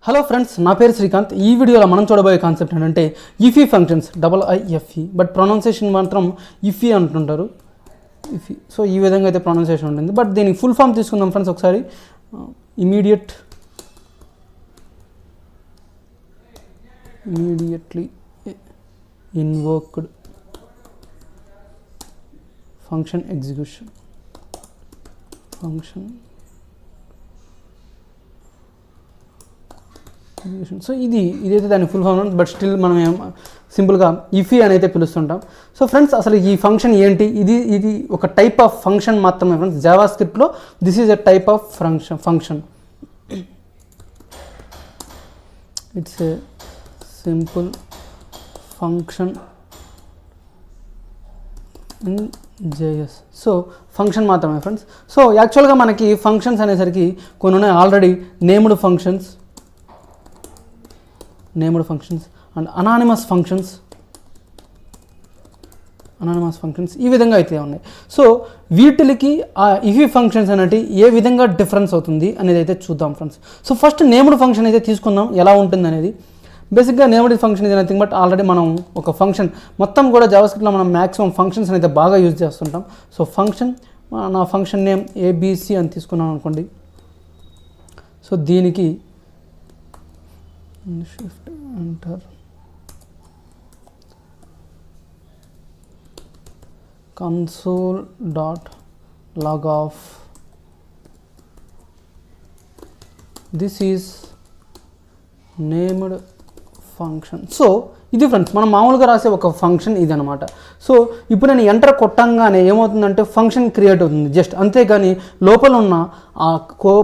Hello friends, నా పేరు శ్రీకాంత్. ఈ వీడియోలో మనం చూడబోయే కాన్సెప్ట్ ఏంటంటే ఇఫీ ఫంక్షన్స్, IIFE, బట్ ప్రొనౌన్సియేషన్ మాత్రం ఇఫీ అంటుంటారు. ఇఫీ. సో ఈ విధంగా అయితే ప్రొనౌన్సియేషన్ ఉంటుంది. బట్ దీనికి ఫుల్ ఫామ్ తీసుకుందాం ఫ్రెండ్స్ ఒకసారి. Immediately invoked function execution. So ఇదైతే దాని ఫుల్ ఫామ్, బట్ స్టిల్ మనం సింపుల్గా ఇఫీ అని అయితే పిలుస్తుంటాం. సో ఫ్రెండ్స్, అసలు ఈ ఫంక్షన్ ఏంటి? ఇది ఒక టైప్ ఆఫ్ ఫంక్షన్ మాత్రమే ఫ్రెండ్స్. జావా స్క్రిప్ట్లో this is a type of function. It's a simple function in JS. So function మాత్రమే ఫ్రెండ్స్. సో యాక్చువల్గా మనకి ఫంక్షన్స్ అనేసరికి కొన్ని ఉన్నాయి already. Named functions and anonymous functions ఈ విధంగా అయితే ఉన్నాయి. సో వీటికి ఇఫీ ఫంక్షన్స్ అనేవి ఏ విధంగా డిఫరెన్స్ అవుతుంది అనేది అయితే చూద్దాం friends. So first named function అయితే తీసుకుందాం, ఎలా ఉంటుంది అనేది. బేసిక్గా నేమ్డ్ ఫంక్షన్ ఇది నథింగ్ బట్ ఆల్రెడీ మనం ఒక ఫంక్షన్ మొత్తం కూడా జావాస్క్రిప్ట్లో మనం మ్యాక్సిమం ఫంక్షన్స్ అయితే బాగా యూజ్ చేస్తుంటాం. సో నా ఫంక్షన్ నేమ్ ABC అని తీసుకున్నాం అనుకోండి. సో దీనికి shift enter console.log this is named function. So ఇది ఫ్రెండ్స్ మనం మామూలుగా రాసే ఒక ఫంక్షన్ ఇది అనమాట. సో ఇప్పుడు నేను ఎంటర్ కొట్టంగానే ఏమవుతుందంటే ఫంక్షన్ క్రియేట్ అవుతుంది జస్ట్, అంతేగాని లోపల ఉన్న ఆ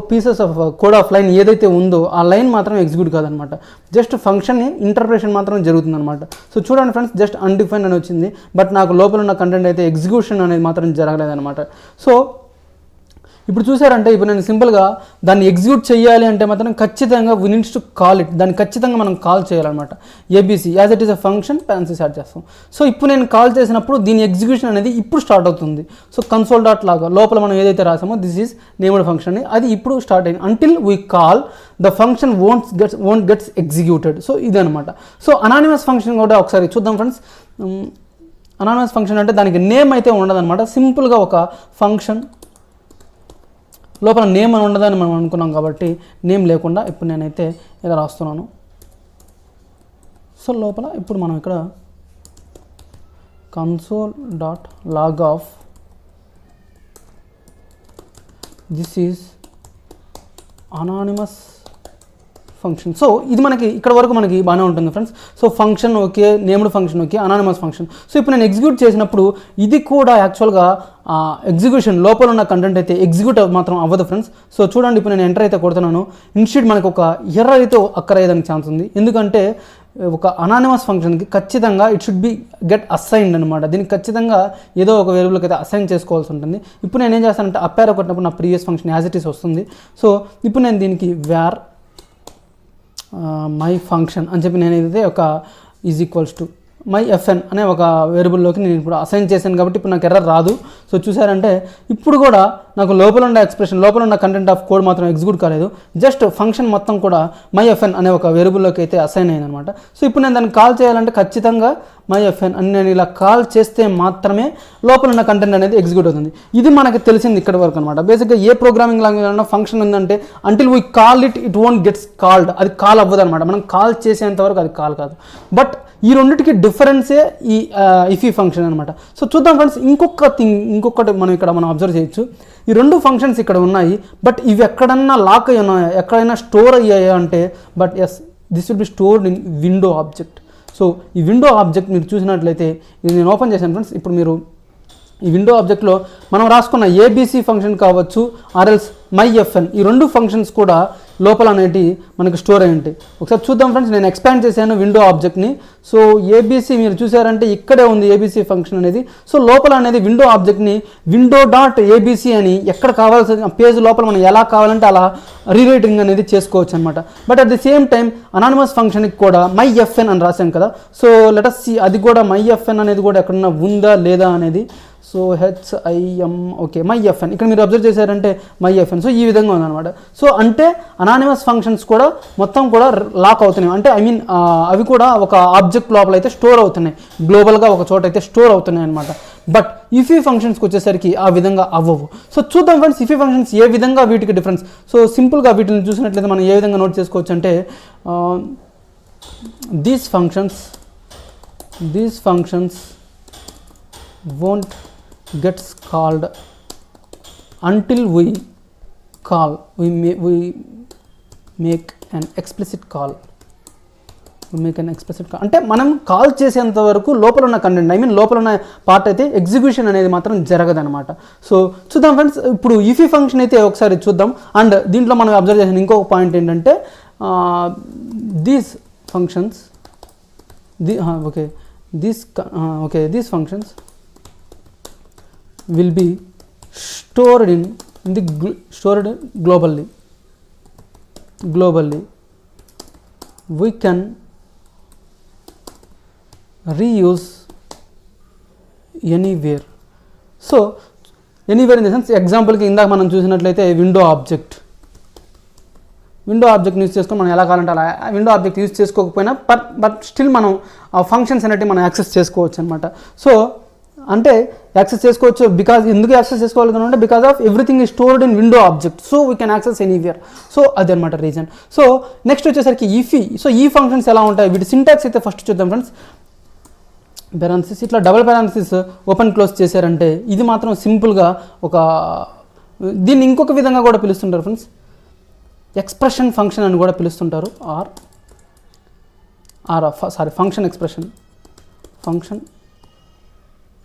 pieces of code of line ఏదైతే ఉందో ఆ లైన్ మాత్రం ఎగ్జిక్యూట్ కాదనమాట. జస్ట్ ఫంక్షన్ని ఇంటర్ప్రిటేషన్ మాత్రం జరుగుతుంది అనమాట. సో చూడండి ఫ్రెండ్స్, జస్ట్ అన్డిఫైన్డ్ అని వచ్చింది, బట్ నాకు లోపల ఉన్న కంటెంట్ అయితే ఎగ్జిక్యూషన్ అనేది మాత్రం జరగలేదన్నమాట. సో ఇప్పుడు చూసారంటే ఇప్పుడు నేను సింపుల్గా దాన్ని ఎగ్జిక్యూట్ చేయాలి అంటే మాత్రం ఖచ్చితంగా we needs to call it. దాన్ని ఖచ్చితంగా మనం కాల్ చేయాలన్నమాట. ABC as it is a function fancy start చేస్తాం. సో ఇప్పుడు నేను కాల్ చేసినప్పుడు దీని ఎగ్జిక్యూషన్ అనేది ఇప్పుడు స్టార్ట్ అవుతుంది. సో console.log లోపల మనం ఏదైతే రాసామో దిస్ ఈజ్ నేమ్డ్ ఫంక్షన్ అది ఇప్పుడు స్టార్ట్ అయింది. Until we call the function won't gets executed. So ఇదనమాట. సో అనానిమస్ ఫంక్షన్ కూడా ఒకసారి చూద్దాం ఫ్రెండ్స్. అనానిమస్ ఫంక్షన్ అంటే దానికి నేమ్ అయితే ఉండదన్నమాట. సింపుల్గా ఒక ఫంక్షన్ లోపల నేమ్ అని ఉండదని మనం అనుకున్నాం కాబట్టి నేమ్ లేకుండా ఇప్పుడు నేనైతే ఇలా రాస్తున్నాను. సో లోపల ఇప్పుడు మనం ఇక్కడ console.log this is anonymous function. So ఇది మనకి ఇక్కడ వరకు మనకి బాగానే ఉంటుంది friends. So function okay, named function okay, anonymous function. So ఇప్పుడు నేను ఎగ్జిక్యూట్ చేసినప్పుడు ఇది కూడా యాక్చువల్గా ఎగ్జిక్యూషన్ లోపల ఉన్న కంటెంట్ అయితే ఎగ్జిక్యూట్ మాత్రం అవ్వదు ఫ్రెండ్స్. సో చూడండి, ఇప్పుడు నేను ఎంటర్ అయితే కొడుతున్నాను. ఇన్స్టెడ్ మనకు ఒక ఎర్రర్ అయితే అయ్యేదానికి ఛాన్స్ ఉంది. ఎందుకంటే ఒక అనానిమస్ ఫంక్షన్కి ఖచ్చితంగా it should be get assigned అనమాట. దీనికి ఖచ్చితంగా ఏదో ఒక వేరియబుల్కి అయితే అసైన్ చేసుకోవాల్సి ఉంటుంది. ఇప్పుడు నేను ఏం చేస్తానంటే అప్పారో కొట్టినప్పుడు నా previous function as it is వస్తుంది. సో ఇప్పుడు నేను దీనికి వేర్ మై ఫంక్షన్ అని చెప్పి నేను ఏదైతే ఒక ఈజ్ ఈక్వల్స్ టు myFn అనే ఒక వేరియబుల్లోకి నేను ఇప్పుడు అసైన్ చేశాను కాబట్టి ఇప్పుడు నాకు ఎర్రర్ రాదు. సో చూసారంటే ఇప్పుడు కూడా నాకు లోపల ఉన్న ఎక్స్ప్రెషన్, లోపల ఉన్న కంటెంట్ ఆఫ్ కోడ్ మాత్రం ఎగ్జిక్యూట్ కాలేదు. జస్ట్ ఫంక్షన్ మొత్తం కూడా myFn అనే ఒక వేరియబుల్లోకి అయితే అసైన్ అయింది అనమాట. సో ఇప్పుడు నేను దాన్ని కాల్ చేయాలంటే ఖచ్చితంగా myFn అని నేను ఇలా కాల్ చేస్తే మాత్రమే లోపల ఉన్న కంటెంట్ అనేది ఎగ్జిక్యూట్ అవుతుంది. ఇది మనకి తెలిసింది ఇక్కడ వరకు అనమాట. బేసిక్గా ఏ ప్రోగ్రామింగ్ లాంగ్వేజ్ అన్న ఫంక్షన్ ఉందంటే until we call it won't gets called, అది కాల్ అవ్వదు అనమాట. మనం కాల్ చేసేంత వరకు అది కాల్ కాదు. బట్ ఈ రెండింటికి డిఫరెన్సే ఈ ఇఫీ ఫంక్షన్ అనమాట. సో చూద్దాం ఫ్రెండ్స్, ఇంకొకటి మనం అబ్జర్వ్ చేయొచ్చు. ఈ రెండు ఫంక్షన్స్ ఇక్కడ ఉన్నాయి, బట్ ఇవి ఎక్కడన్నా లాక్ అయ్యి ఉన్నాయా, ఎక్కడైనా స్టోర్ అయ్యాయా అంటే but yes, this will be stored in window object. So ఈ విండో ఆబ్జెక్ట్ మీరు చూసినట్లయితే ఇది నేను ఓపెన్ చేశాను ఫ్రెండ్స్. ఇప్పుడు మీరు ఈ విండో ఆబ్జెక్ట్లో మనం రాసుకున్న ABC ఫంక్షన్ కావచ్చు ఆర్ఎల్స్ myFn ఈ రెండు ఫంక్షన్స్ కూడా లోపల అనేటి మనకి స్టోర్ అయ్యి ఉంటాయి. ఒకసారి చూద్దాం ఫ్రెండ్స్, నేను ఎక్స్పాండ్ చేశాను విండో ఆబ్జెక్ట్ని. సో ABC మీరు చూసారంటే ఇక్కడే ఉంది ABC ఫంక్షన్ అనేది. సో లోపల అనేది విండో ఆబ్జెక్ట్ని window.abc అని ఎక్కడ కావాల్సిన పేజ్ లోపల మనం ఎలా కావాలంటే అలా రీరైటింగ్ అనేది చేసుకోవచ్చు అనమాట. But at the same time anonymous ఫంక్షన్కి కూడా myFn అని రాశాం కదా. సో లెట్ us see అది కూడా myFn అనేది కూడా ఎక్కడన్నా ఉందా లేదా అనేది. సో HIM ఓకే myFn ఇక్కడ మీరు అబ్జర్వ్ చేశారంటే myFn. సో ఈ విధంగా ఉందన్నమాట. సో అంటే అనానిమస్ ఫంక్షన్స్ కూడా మొత్తం కూడా లాక్ అవుతున్నాయి, అంటే ఐ మీన్ అవి కూడా ఒక ఆబ్జెక్ట్ లోపల అయితే స్టోర్ అవుతున్నాయి, గ్లోబల్గా ఒక చోట అయితే స్టోర్ అవుతున్నాయి అనమాట. బట్ ఇఫీ ఫంక్షన్స్కి వచ్చేసరికి ఆ విధంగా అవ్వవు. సో చూద్దాం ఫ్రెండ్స్ ఇఫీ ఫంక్షన్స్ ఏ విధంగా వీటికి డిఫరెన్స్. సో సింపుల్గా వీటిని చూసినట్లయితే మనం ఏ విధంగా నోట్ చేసుకోవచ్చు అంటే these functions won't gets called until we make an explicit call. అంటే మనం కాల్ చేసేంత వరకు లోపల ఉన్న కంటెంట్ ఐ మీన్ లోపల ఉన్న పార్ట్ అయితే ఎగ్జిక్యూషన్ అనేది మాత్రం జరగదనమాట. సో చూద్దాం ఫ్రెండ్స్, ఇప్పుడు ఇఫీ ఫంక్షన్ అయితే ఒకసారి చూద్దాం. అండ్ దీంట్లో మనం అబ్జర్వ్ చేసిన ఇంకొక పాయింట్ ఏంటంటే these functions these functions will be stored globally. We can reuse anywhere. So anywhere in the sense example కి ఇందాక మనం చూసినట్లయితే విండో ఆబ్జెక్ట్ యూజ్ చేసుకొని మనం ఎలా కావాలంటే అలా విండో ఆబ్జెక్ట్ యూజ్ చేసుకోకపోయినా బట్ స్టిల్ మనం ఆ ఫంక్షన్స్ అనేవి మనం యాక్సెస్ చేసుకోవచ్చు అనమాట. సో అంటే యాక్సెస్ చేసుకోవచ్చు, బికాజ్ ఎందుకు యాక్సెస్ చేసుకోవాలి అంటే because of everything is stored in window object, so we can access anywhere. So అదనమాట రీజన్. సో నెక్స్ట్ వచ్చేసరికి ఇఫీ. సో ఈ ఫంక్షన్స్ ఎలా ఉంటాయి, వీటి సింటాక్స్ అయితే ఫస్ట్ చూద్దాం ఫ్రెండ్స్. పెరాన్సిస్ ఇట్లా డబుల్ పెరాన్సిస్ ఓపెన్ క్లోజ్ చేశారంటే ఇది మాత్రం సింపుల్గా ఒక దీన్ని ఇంకొక విధంగా కూడా పిలుస్తుంటారు ఫ్రెండ్స్, ఎక్స్ప్రెషన్ ఫంక్షన్ అని కూడా పిలుస్తుంటారు. Function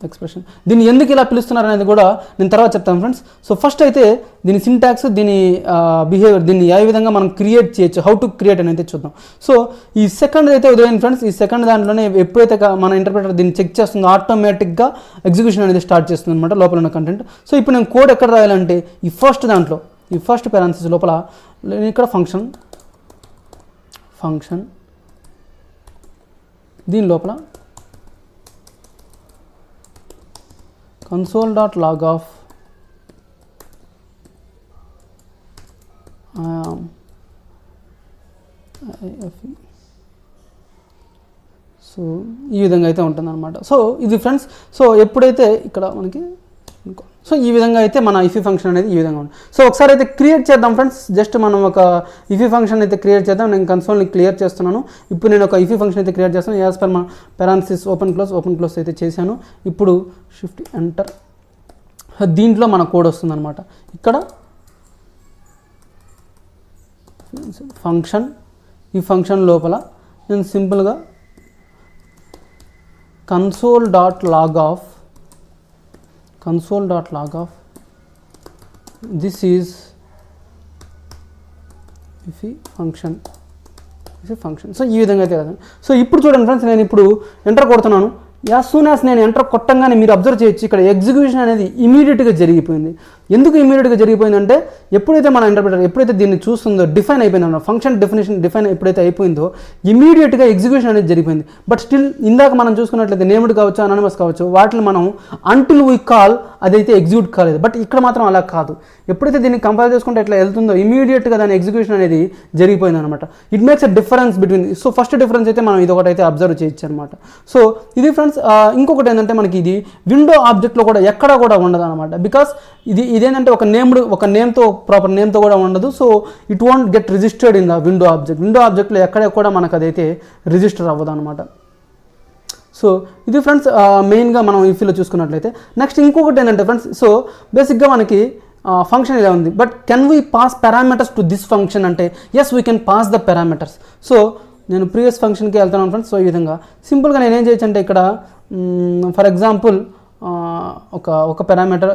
expression. దీన్ని ఎందుకు ఇలా పిలుస్తున్నారు అనేది కూడా నేను తర్వాత చెప్తాను ఫ్రెండ్స్. సో ఫస్ట్ అయితే దీని సింటాక్స్, దీని బిహేవియర్, దీన్ని ఏ విధంగా మనం క్రియేట్ చేయొచ్చు, హౌ టు క్రియేట్ అని అయితే చూద్దాం. సో ఈ సెకండ్ అయితే వదిలేండి ఫ్రెండ్స్. ఈ సెకండ్ దాంట్లోనే ఎప్పుడైతే మన ఇంటర్ప్రిటర్ దీన్ని చెక్ చేస్తుందో ఆటోమేటిక్గా ఎగ్జిక్యూషన్ అనేది స్టార్ట్ చేస్తుంది అనమాట లోపల ఉన్న కంటెంట్. సో ఇప్పుడు నేను కోడ్ ఎక్కడ రాయాలంటే ఈ ఫస్ట్ పెరాన్సిస్ లోపల నేను ఇక్కడ ఫంక్షన్ దీని లోపల console.log of సో ఈ విధంగా అయితే ఉంటుంది అనమాట. సో ఇది ఫ్రెండ్స్. సో ఎప్పుడైతే ఇక్కడ మనకి సో ఈ విధంగా అయితే మన ఇఫీ ఫంక్షన్ అనేది ఈ విధంగా ఉంది. సో ఒకసారి అయితే క్రియేట్ చేద్దాం ఫ్రెండ్స్. జస్ట్ మనం ఒక ఇఫీ ఫంక్షన్ అయితే క్రియేట్ చేద్దాం. నేను కన్సోల్ని క్లియర్ చేస్తున్నాను. ఇప్పుడు నేను ఒక ఇఫీ ఫంక్షన్ అయితే క్రియేట్ చేస్తాను. యాజ్ పర్ మన పెరాన్సిస్ ఓపెన్ క్లోజ్ అయితే చేశాను. ఇప్పుడు షిఫ్ట్ ఎంటర్, దీంట్లో మన కోడ్ వస్తుంది అనమాట. ఇక్కడ ఈ ఫంక్షన్ లోపల నేను సింపుల్గా console.log of this is ఇఫీ function. So ఈ విధంగా అయితే కదా. సో ఇప్పుడు చూడండి ఫ్రెండ్స్, నేను ఇప్పుడు ఎంటర్ కొడుతున్నాను. యాజ్ సూన్ యాజ్ నేను ఎంటర్ కొట్టంగానే మీరు అబ్జర్వ్ చేయొచ్చు ఇక్కడ ఎగ్జిక్యూషన్ అనేది ఇమీడియట్గా జరిగిపోయింది. ఎందుకు ఇమీడియట్గా జరిగిపోయిందంటే ఎప్పుడైతే మన ఇంటర్ప్రిటర్ ఎప్పుడైతే దీన్ని చూస్తుందో డిఫైన్ అయిపోయిందో, ఫంక్షన్ డిఫైన్ ఎప్పుడైతే అయిపోయిందో ఇమీడియట్గా ఎగ్జిక్యూషన్ అనేది జరిగిపోయింది. బట్ స్టిల్ ఇందాక మనం చూసుకున్నట్లయితే నేమ్డ్ కావచ్చు, అనానిమస్ కావచ్చు, వాటిని మనం అంటిల్ వీ కాల్ అదైతే ఎగ్జిక్యూట్ కాలేదు. బట్ ఇక్కడ మాత్రం అలా కాదు. ఎప్పుడైతే దీన్ని కంపేర్ చేసుకుంటే ఎట్లా వెళ్తుందో ఇమీడియట్గా దాని ఎగ్జిక్యూషన్ అనేది జరిగిపోయింది అనమాట. It makes a difference between. So first difference అయితే మనం ఇది ఒకటైతే అబ్జర్వ్ చేయొచ్చు అనమాట. సో ఇది ఫ్రెండ్స్. ఇంకొకటి ఏంటంటే మనకి ఇది విండో ఆబ్జెక్ట్లో కూడా ఎక్కడ కూడా ఉండదు అనమాట. బికాస్ ఇదేంటంటే ఒక నేమ్తో ప్రాపర్ నేమ్తో కూడా ఉండదు. So it won't get registered in the window ఆబ్జెక్ట్లో ఎక్కడ కూడా మనకు అదైతే రిజిస్టర్ అవ్వదు అనమాట. సో ఇది ఫ్రెండ్స్ మెయిన్గా మనం ఇఫీలో చూసుకున్నట్లయితే. నెక్స్ట్ ఇంకొకటి ఏంటంటే ఫ్రెండ్స్, సో బేసిక్గా మనకి ఫంక్షన్ ఇలా ఉంది. But can we pass parameters to this function అంటే yes we can pass the parameters. So నేను ప్రీవియస్ ఫంక్షన్కి వెళ్తున్నాను ఫ్రెండ్స్. సో ఈ విధంగా సింపుల్గా నేను ఏం చేయొచ్చు అంటే ఇక్కడ ఫర్ ఎగ్జాంపుల్ ఒక పారామీటర్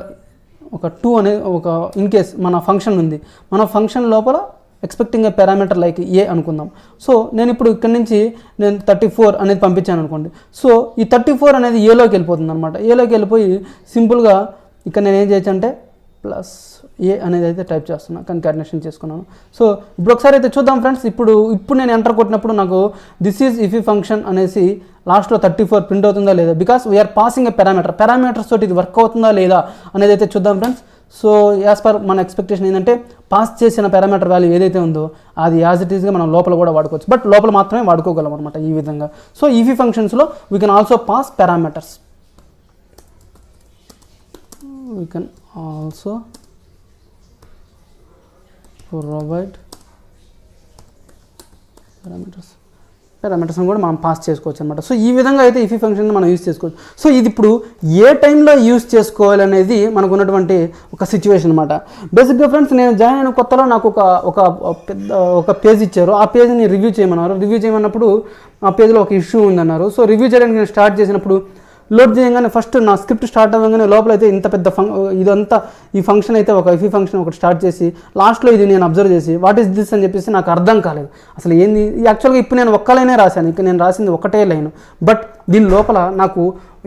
ఒక 2 అనేది ఒక ఇన్ కేస్ మన ఫంక్షన్ ఉంది, మన ఫంక్షన్ లోపల ఎక్స్పెక్టింగ్ ఏ పారామీటర్ లైక్ ఏ అనుకుందాం. సో నేను ఇప్పుడు ఇక్కడ నుంచి నేను 34 అనేది పంపించాను అనుకోండి. సో ఈ 34 అనేది ఏలోకి వెళ్ళిపోతుంది అనమాట. ఏలోకి వెళ్ళిపోయి సింపుల్గా ఇక్కడ నేను ఏం చేయొచ్చు అంటే ప్లస్ ఏ అనేది అయితే టైప్ చేస్తున్నాను, కన్కాటినేషన్ చేసుకున్నాను. సో ఇప్పుడు ఒకసారి అయితే చూద్దాం ఫ్రెండ్స్. ఇప్పుడు నేను ఎంటర్ కొట్టినప్పుడు నాకు దిస్ ఈజ్ ఇఫీ ఫంక్షన్ అనేసి లాస్ట్లో 34 ప్రింట్ అవుతుందా లేదా, because we're passing a parameters తోటి ఇది వర్క్ అవుతుందా లేదా అనేది అయితే చూద్దాం ఫ్రెండ్స్. సో యాజ్ పర్ మన ఎక్స్పెక్టేషన్ ఏంటంటే పాస్ చేసిన పారామీటర్ వాల్యూ ఏదైతే ఉందో అది యాజ్ ఇట్ ఈస్గా మనం లోపల కూడా వాడుకోవచ్చు, బట్ లోపల మాత్రమే వాడుకోగలం అనమాట ఈ విధంగా. సో ఈఫీ ఫంక్షన్స్లో we can also pass parameters, we can also provide parameters కూడా మనం పాస్ చేసుకోవచ్చు అనమాట. సో ఈ విధంగా అయితే ఇఫీ ఫంక్షన్ మనం యూజ్ చేసుకోవచ్చు. సో ఇది ఇప్పుడు ఏ టైంలో యూజ్ చేసుకోవాలి అనేది మనకు ఉన్నటువంటి ఒక సిచ్యువేషన్ అనమాట. బేసిక్గా ఫ్రెండ్స్ నేను జాయిన్ అయిన కొత్తలో నాకు ఒక పేజ్ ఇచ్చారు. ఆ పేజ్ని రివ్యూ చేయమన్నారు. రివ్యూ చేయమన్నప్పుడు ఆ పేజ్లో ఒక ఇష్యూ ఉందన్నారు. సో రివ్యూ చేయడానికి నేను స్టార్ట్ చేసినప్పుడు లోడ్ చేయగానే ఫస్ట్ నా స్క్రిప్ట్ స్టార్ట్ అవ్వగానే లోపలైతే ఇంత పెద్ద ఇదంతా ఈ ఫంక్షన్ అయితే ఒక ఇఫీ ఫంక్షన్ ఒకటి స్టార్ట్ చేసి లాస్ట్లో ఇది నేను అబ్జర్వ్ చేసి వాట్ ఈస్ దిస్ అని చెప్పేసి నాకు అర్థం కాలేదు అసలు ఏంది. యాక్చువల్గా ఇప్పుడు నేను ఒక్క లైనే రాశాను, ఇక నేను రాసింది ఒకటే లైన్, బట్ దీని లోపల నాకు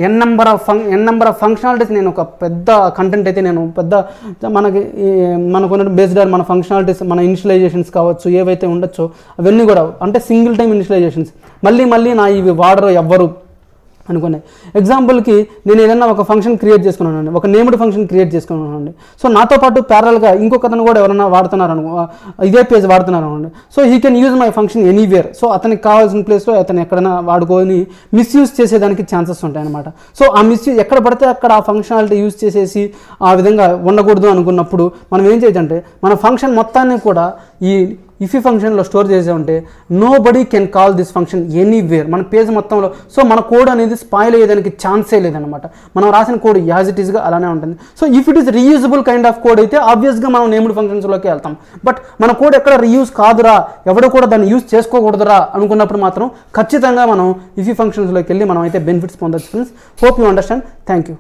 ఎన్ నెంబర్ ఆఫ్ ఫంక్షనాలిటీస్ నేను ఒక పెద్ద కంటెంట్ అయితే నేను పెద్ద మనకు బేస్డ్ ఆన్ మన ఫంక్షనాలిటీస్ మన ఇనిషియలైజేషన్స్ కావచ్చు ఏవైతే ఉండొచ్చో అవన్నీ కూడా అంటే సింగిల్ టైం ఇనిషియలైజేషన్స్ మళ్ళీ నా ఇవి వాడరు ఎవ్వరు అనుకున్నాయి. ఎగ్జాంపుల్కి నేను ఏదైనా ఒక ఫంక్షన్ క్రియేట్ చేసుకున్నానండి, ఒక నేమ్డ్ ఫంక్షన్ క్రియేట్ చేసుకున్నానండి. సో నాతో పాటు ప్యారల్గా ఇంకొకతను కూడా ఎవరైనా వాడుతున్నారు ఇదే పేజ్ వాడుతున్నారు అనుకోండి. So he can use my function anywhere. So అతనికి కావాల్సిన ప్లేస్లో అతను ఎక్కడైనా వాడుకొని మిస్యూజ్ చేసేదానికి ఛాన్సెస్ ఉంటాయన్నమాట. సో ఆ మిస్యూజ్ ఎక్కడ పడితే అక్కడ ఆ ఫంక్షనాలిటీ యూజ్ చేసేసి ఆ విధంగా ఉండకూడదు అనుకున్నప్పుడు మనం ఏం చేయొచ్చంటే మన ఫంక్షన్ మొత్తాన్ని కూడా ఈ ఇఫీ ఫంక్షన్లో స్టోర్ చేసే ఉంటే nobody can call this function anywhere మన పేజ్ మొత్తంలో. సో మన కోడ్ అనేది స్పాయిల్ అయ్యేదానికి ఛాన్సే లేదనమాట. మనం రాసిన కోడ్ యాజ్ ఇట్ ఈస్గా అలానే ఉంటుంది. So if it is reusable kind of code అయితే ఆబ్వియస్గా మనం నేమ్డ్ ఫంక్షన్స్లోకి వెళ్తాం. బట్ మన కోడ్ ఎక్కడ రీయూజ్ కాదురా, ఎవడు కూడా దాన్ని యూజ్ చేసుకోకూడదురా అనుకున్నప్పుడు మాత్రం ఖచ్చితంగా మనం ఇఫీ ఫంక్షన్స్లోకి వెళ్ళి మనం అయితే బెనిఫిట్స్ పొందొచ్చు friends. Hope you understand. Thank you.